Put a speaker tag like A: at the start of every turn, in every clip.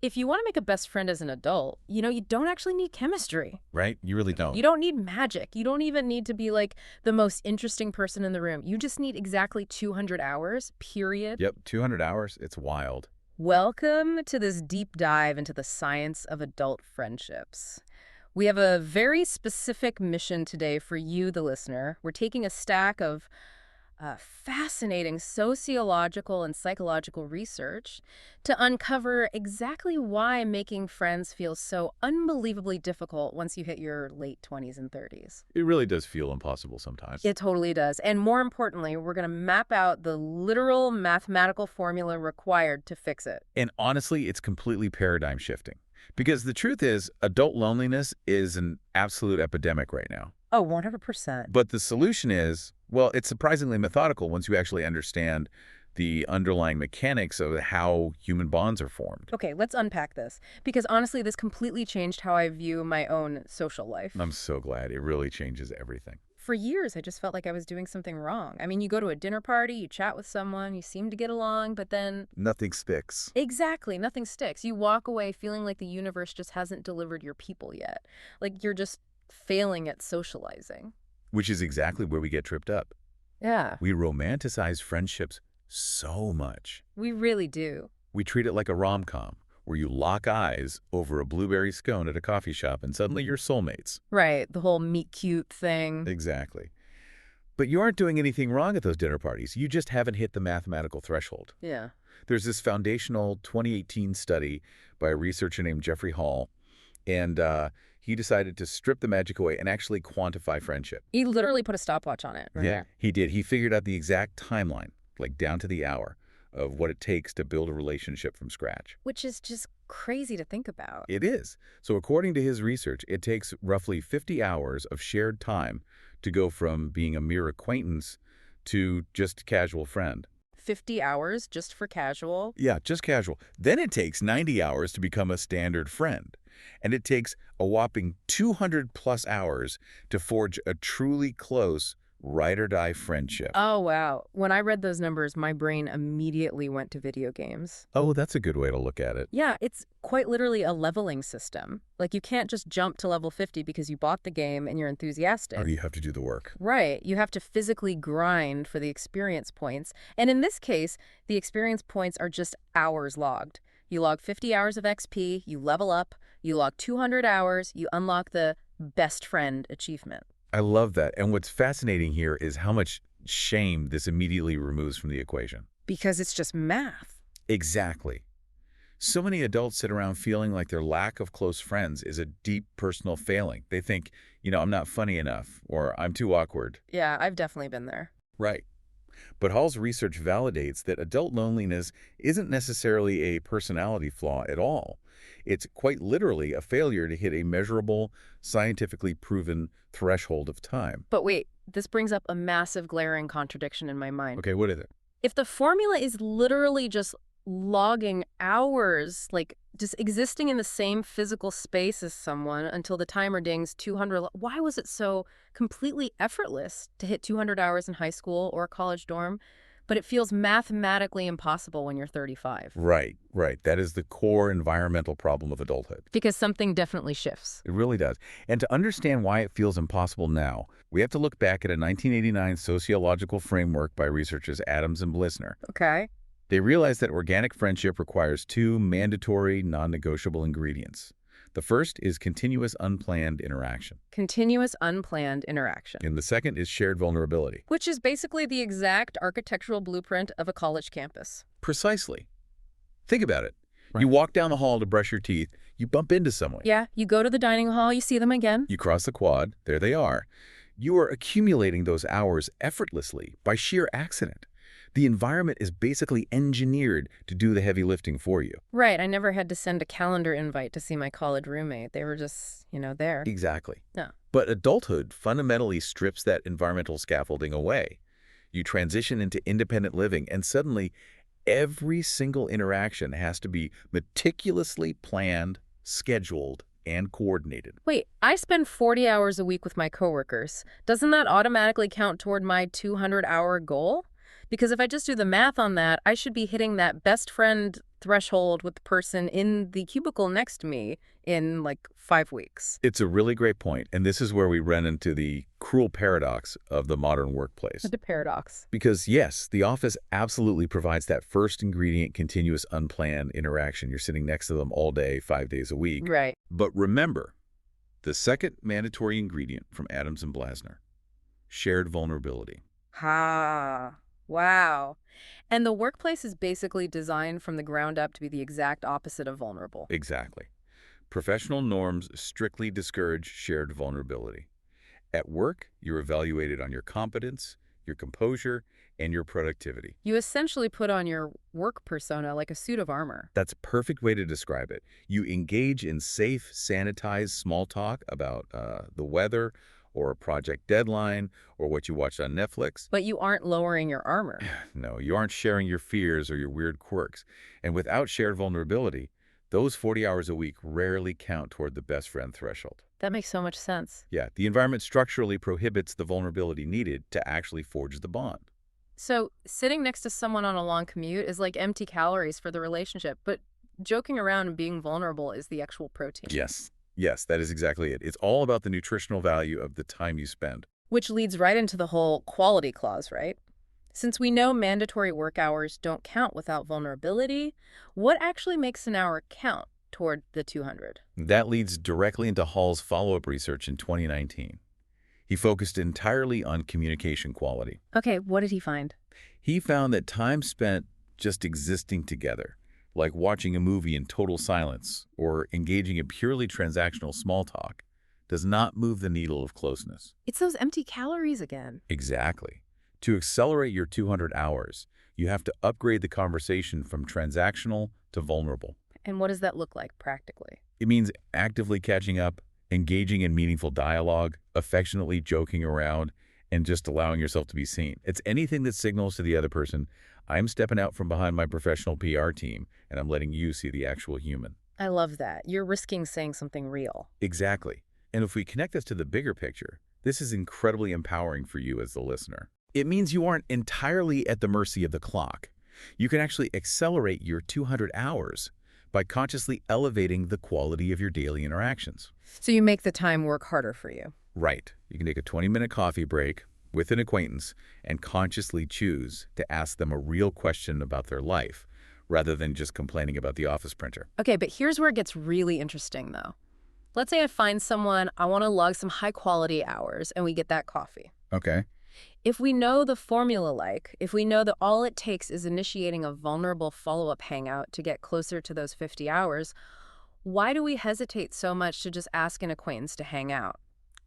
A: if you want to make a best friend as an adult, you don't actually need chemistry.
B: Right? You really don't.
A: You don't need magic. You don't even need to be like the most interesting person in the room. You just need exactly 200 hours, period.
B: Yep, 200 hours. It's wild.
A: Welcome to this deep dive into the science of adult friendships. We have a very specific mission today for you, the listener. We're taking a stack of fascinating sociological and psychological research to uncover exactly why making friends feels so unbelievably difficult once you hit your late 20s and 30s.
B: It really does feel impossible sometimes.
A: It totally does. And more importantly, we're going to map out the literal mathematical formula required to fix it.
B: And honestly, it's completely paradigm shifting. Because the truth is, adult loneliness is an absolute epidemic right now.
A: Oh, 100%.
B: But the solution is, well, it's surprisingly methodical once you actually understand the underlying mechanics of how human bonds are formed.
A: Okay, let's unpack this. Because honestly, this completely changed how I view my own social life.
B: I'm so glad. It really changes everything.
A: For years, I just felt like I was doing something wrong. I mean, you go to a dinner party, you chat with someone, you seem to get along, but then...
B: Nothing sticks.
A: Exactly, nothing sticks. You walk away feeling like the universe just hasn't delivered your people yet. Like you're just failing at socializing.
B: Which is exactly where we get tripped up.
A: Yeah.
B: We romanticize friendships so much.
A: We really do.
B: We treat it like a rom-com, where you lock eyes over a blueberry scone at a coffee shop and suddenly you're soulmates.
A: Right, the whole meet cute thing.
B: Exactly. But you aren't doing anything wrong at those dinner parties. You just haven't hit the mathematical threshold.
A: Yeah.
B: There's this foundational 2018 study by a researcher named Jeffrey Hall, and he decided to strip the magic away and actually quantify friendship.
A: He literally put a stopwatch on it. Right?
B: Yeah, he did. He figured out the exact timeline, like down to the hour, of what it takes to build a relationship from scratch.
A: Which is just crazy to think about.
B: It is. So according to his research, it takes roughly 50 hours of shared time to go from being a mere acquaintance to just casual friend.
A: 50 hours just for casual?
B: Yeah, just casual. Then it takes 90 hours to become a standard friend. And it takes a whopping 200+ hours to forge a truly close, ride-or-die friendship.
A: Oh, wow. When I read those numbers, my brain immediately went to video games.
B: Oh, that's a good way to look at it.
A: Yeah, it's quite literally a leveling system. Like, you can't just jump to level 50 because you bought the game and you're enthusiastic.
B: Or you have to do the work.
A: Right. You have to physically grind for the experience points. And in this case, the experience points are just hours logged. You log 50 hours of XP, you level up, you log 200 hours, you unlock the best friend achievement.
B: I love that. And what's fascinating here is how much shame this immediately removes from the equation.
A: Because it's just math.
B: Exactly. So many adults sit around feeling like their lack of close friends is a deep personal failing. They think, I'm not funny enough, or I'm too awkward.
A: Yeah, I've definitely been there.
B: Right. But Hall's research validates that adult loneliness isn't necessarily a personality flaw at all. It's quite literally a failure to hit a measurable, scientifically proven threshold of time.
A: But wait, this brings up a massive glaring contradiction in my mind.
B: Okay, what is it?
A: If the formula is literally just logging hours, like just existing in the same physical space as someone until the timer dings 200, why was it so completely effortless to hit 200 hours in high school or a college dorm, but it feels mathematically impossible when you're 35?
B: Right. That is the core environmental problem of adulthood.
A: Because something definitely shifts.
B: It really does. And to understand why it feels impossible now, we have to look back at a 1989 sociological framework by researchers Adams and Blissner.
A: Okay.
B: They realized that organic friendship requires two mandatory, non-negotiable ingredients. The first is continuous unplanned interaction.
A: Continuous unplanned interaction.
B: And the second is shared vulnerability.
A: Which is basically the exact architectural blueprint of a college campus.
B: Precisely. Think about it.
A: Right.
B: You walk down the hall to brush your teeth, you bump into someone.
A: Yeah, you go to the dining hall, you see them again.
B: You cross the quad, there they are. You are accumulating those hours effortlessly by sheer accident. The environment is basically engineered to do the heavy lifting for you.
A: Right. I never had to send a calendar invite to see my college roommate. They were just, there.
B: Exactly.
A: No.
B: But adulthood fundamentally strips that environmental scaffolding away. You transition into independent living, and suddenly every single interaction has to be meticulously planned, scheduled, and coordinated.
A: Wait, I spend 40 hours a week with my coworkers. Doesn't that automatically count toward my 200-hour goal? Because if I just do the math on that, I should be hitting that best friend threshold with the person in the cubicle next to me in like 5 weeks.
B: It's a really great point, and this is where we run into the cruel paradox of the modern workplace.
A: The paradox.
B: Because yes, the office absolutely provides that first ingredient, continuous, unplanned interaction. You're sitting next to them all day, 5 days a week.
A: Right.
B: But remember, the second mandatory ingredient from Adams and Blasner, shared vulnerability.
A: Ha. Wow. And the workplace is basically designed from the ground up to be the exact opposite of vulnerable.
B: Exactly. Professional norms strictly discourage shared vulnerability. At work, you're evaluated on your competence, your composure, and your productivity.
A: You essentially put on your work persona like a suit of armor.
B: That's a perfect way to describe it. You engage in safe, sanitized small talk about the weather or a project deadline or what you watched on Netflix.
A: But you aren't lowering your armor.
B: No, you aren't sharing your fears or your weird quirks. And without shared vulnerability, those 40 hours a week rarely count toward the best friend threshold.
A: That makes so much sense.
B: Yeah, the environment structurally prohibits the vulnerability needed to actually forge the bond.
A: So sitting next to someone on a long commute is like empty calories for the relationship, but joking around and being vulnerable is the actual protein.
B: Yes, that is exactly it. It's all about the nutritional value of the time you spend.
A: Which leads right into the whole quality clause, right? Since we know mandatory work hours don't count without vulnerability, what actually makes an hour count toward the 200?
B: That leads directly into Hall's follow-up research in 2019. He focused entirely on communication quality.
A: Okay, what did he find?
B: He found that time spent just existing together, like watching a movie in total silence or engaging in purely transactional small talk, does not move the needle of closeness.
A: It's those empty calories again.
B: Exactly. To accelerate your 200 hours, you have to upgrade the conversation from transactional to vulnerable.
A: And what does that look like practically?
B: It means actively catching up, engaging in meaningful dialogue, affectionately joking around, and just allowing yourself to be seen. It's anything that signals to the other person, I'm stepping out from behind my professional PR team, and I'm letting you see the actual human.
A: I love that. You're risking saying something real.
B: Exactly. And if we connect this to the bigger picture, this is incredibly empowering for you as the listener. It means you aren't entirely at the mercy of the clock. You can actually accelerate your 200 hours by consciously elevating the quality of your daily interactions.
A: So you make the time work harder for you.
B: Right. You can take a 20-minute coffee break with an acquaintance and consciously choose to ask them a real question about their life rather than just complaining about the office printer.
A: Okay, but here's where it gets really interesting, though. Let's say I find someone, I want to log some high-quality hours, and we get that coffee.
B: Okay.
A: If we know the formula if we know that all it takes is initiating a vulnerable follow-up hangout to get closer to those 50 hours, why do we hesitate so much to just ask an acquaintance to hang out?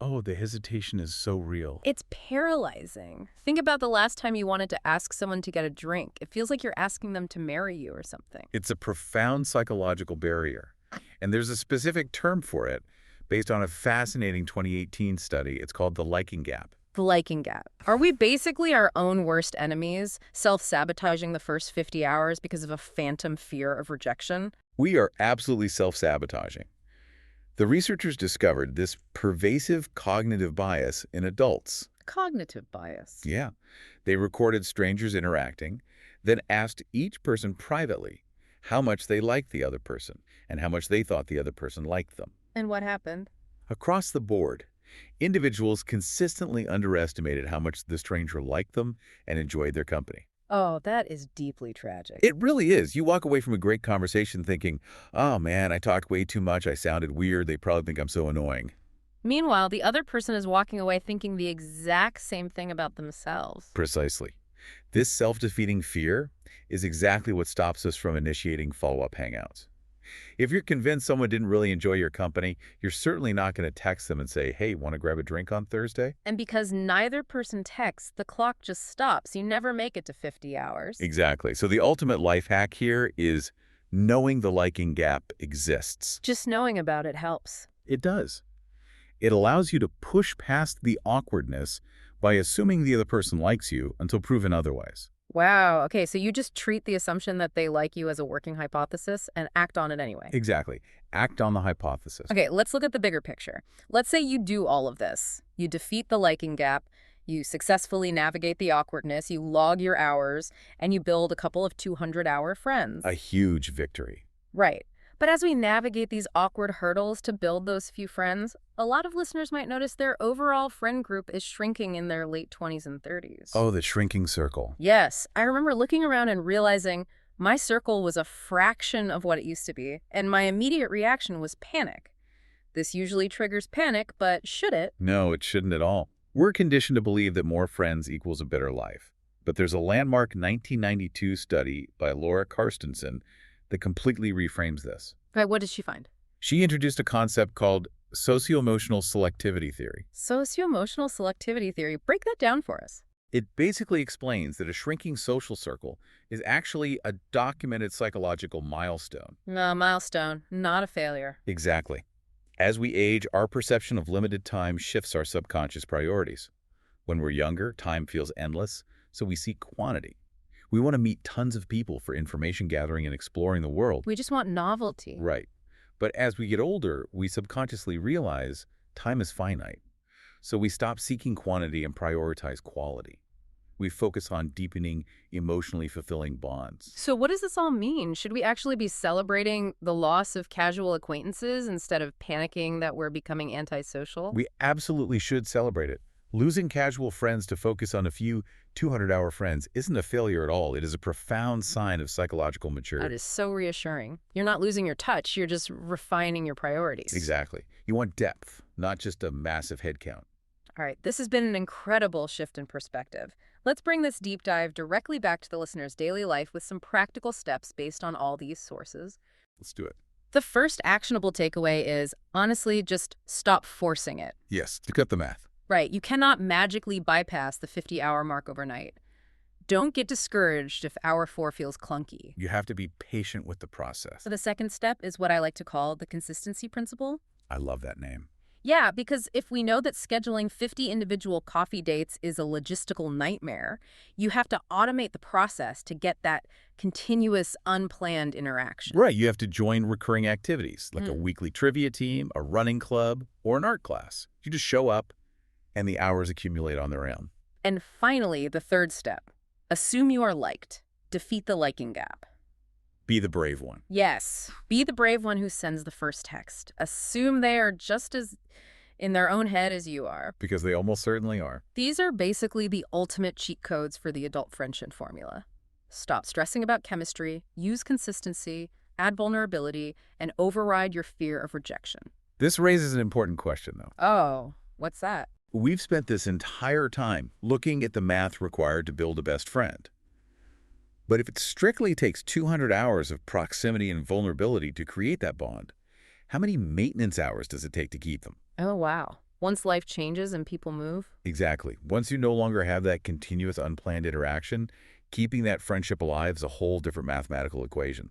B: Oh, the hesitation is so real.
A: It's paralyzing. Think about the last time you wanted to ask someone to get a drink. It feels like you're asking them to marry you or something.
B: It's a profound psychological barrier, and there's a specific term for it based on a fascinating 2018 study. It's called the liking gap.
A: The liking gap. Are we basically our own worst enemies, self-sabotaging the first 50 hours because of a phantom fear of rejection?
B: We are absolutely self-sabotaging. The researchers discovered this pervasive cognitive bias in adults.
A: Cognitive bias.
B: Yeah. They recorded strangers interacting, then asked each person privately how much they liked the other person and how much they thought the other person liked them.
A: And what happened?
B: Across the board, individuals consistently underestimated how much the stranger liked them and enjoyed their company.
A: Oh, that is deeply tragic.
B: It really is. You walk away from a great conversation thinking, oh man, I talked way too much, I sounded weird, they probably think I'm so annoying.
A: Meanwhile, the other person is walking away thinking the exact same thing about themselves.
B: Precisely. This self-defeating fear is exactly what stops us from initiating follow-up hangouts. If you're convinced someone didn't really enjoy your company, you're certainly not going to text them and say, hey, want to grab a drink on Thursday?
A: And because neither person texts, the clock just stops. You never make it to 50 hours.
B: Exactly. So the ultimate life hack here is knowing the liking gap exists.
A: Just knowing about it helps.
B: It does. It allows you to push past the awkwardness by assuming the other person likes you until proven otherwise.
A: Wow. Okay, so you just treat the assumption that they like you as a working hypothesis and act on it anyway.
B: Exactly. Act on the hypothesis.
A: Okay, let's look at the bigger picture. Let's say you do all of this. You defeat the liking gap. You successfully navigate the awkwardness, you log your hours, and you build a couple of 200-hour
B: A
A: friends.
B: huge victory.
A: Right. But as we navigate these awkward hurdles to build those few friends, a lot of listeners might notice their overall friend group is shrinking in their late 20s and 30s.
B: Oh, the shrinking circle.
A: Yes, I remember looking around and realizing my circle was a fraction of what it used to be, and my immediate reaction was panic. This usually triggers panic, but should it?
B: No, it shouldn't at all. We're conditioned to believe that more friends equals a better life. But there's a landmark 1992 study by Laura Carstensen that completely reframes this.
A: Right, what did she find?
B: She introduced a concept called socio-emotional selectivity theory.
A: Socio-emotional selectivity theory. Break that down for us.
B: It basically explains that a shrinking social circle is actually a documented psychological milestone.
A: No, milestone, not a failure.
B: Exactly. As we age, our perception of limited time shifts our subconscious priorities. When we're younger, time feels endless, so we seek quantity. We want to meet tons of people for information gathering and exploring the world.
A: We just want novelty.
B: Right. But as we get older, we subconsciously realize time is finite. So we stop seeking quantity and prioritize quality. We focus on deepening, emotionally fulfilling bonds.
A: So what does this all mean? Should we actually be celebrating the loss of casual acquaintances instead of panicking that we're becoming antisocial?
B: We absolutely should celebrate it. Losing casual friends to focus on a few 200-hour friends isn't a failure at all. It is a profound sign of psychological
A: That
B: maturity.
A: is so reassuring. You're not losing your touch, you're just refining your priorities.
B: Exactly. You want depth, not just a massive head count.
A: All right, this has been an incredible shift in perspective. Let's bring this deep dive directly back to the listener's daily life with some practical steps based on all these sources.
B: Let's do it.
A: The first actionable takeaway is, honestly, just stop forcing it.
B: Yes, to cut the math.
A: Right, you cannot magically bypass the 50-hour mark overnight. Don't get discouraged if hour 4 feels clunky.
B: You have to be patient with the process.
A: So the second step is what I like to call the consistency principle.
B: I love that name.
A: Yeah, because if we know that scheduling 50 individual coffee dates is a logistical nightmare, you have to automate the process to get that continuous, unplanned interaction.
B: Right, you have to join recurring activities, like a weekly trivia team, a running club, or an art class. You just show up, and the hours accumulate on their own.
A: And finally, the third step. Assume you are liked. Defeat the liking gap.
B: Be the brave one.
A: Yes, be the brave one who sends the first text. Assume they are just as in their own head as you are.
B: Because they almost certainly are.
A: These are basically the ultimate cheat codes for the adult friendship formula. Stop stressing about chemistry, use consistency, add vulnerability, and override your fear of rejection.
B: This raises an important question, though.
A: Oh, what's that?
B: We've spent this entire time looking at the math required to build a best friend. But if it strictly takes 200 hours of proximity and vulnerability to create that bond, how many maintenance hours does it take to keep them?
A: Oh, wow. Once life changes and people move?
B: Exactly. Once you no longer have that continuous unplanned interaction, keeping that friendship alive is a whole different mathematical equation.